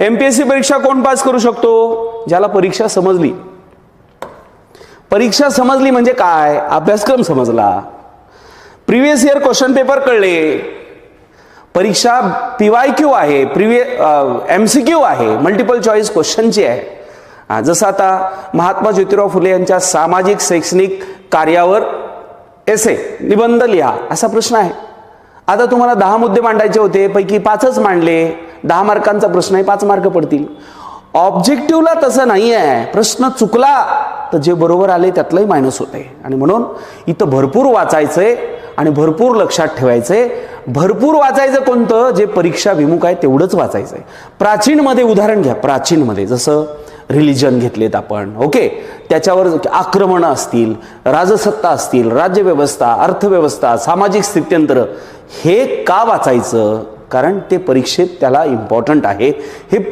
MPSC परीक्षा कोण pass करू शकतो? ज्याला परीक्षा समजली. परीक्षा समजली म्हणजे काय? अभ्यासक्रम समजला, प्रिव्हियस इयर क्वेश्चन पेपर कळले, परीक्षा PYQ आहे, MCQ आहे, मल्टिपल चॉईस क्वेश्चनची आहे. जसं आता महात्मा ज्योतिराव फुले यांच्या सामाजिक शैक्षणिक कार्यावर एसे निबंध लिहा असा प्रश्न आहे. आता तुम्हाला 10 मुद्दे मांडायचे होते, पैकी 5च मांडले, 10 मार्कांचा प्रश्न आहे, 5 मार्क पडतील. ऑब्जेक्टिव्हला तसं नाही आहे. प्रश्न चुकला तर जे बरोबर आले त्यातलंही मायनस होते. आणि म्हणून इथं भरपूर वाचायचंय आणि भरपूर लक्षात ठेवायचंय. भरपूर वाचायचं कोणतं? जे परीक्षा विमुख आहे तेवढंच वाचायचंय. प्राचीनमध्ये उदाहरण घ्या. प्राचीनमध्ये जसं रिलिजन घेतलेत आपण, ओके, त्याच्यावर आक्रमणं असतील, राजसत्ता असतील, राज्यव्यवस्था, अर्थव्यवस्था, सामाजिक स्थित्यंतर, हे का वाचायचं? कारण ते परीक्षेत त्याला इम्पॉर्टंट आहे. हे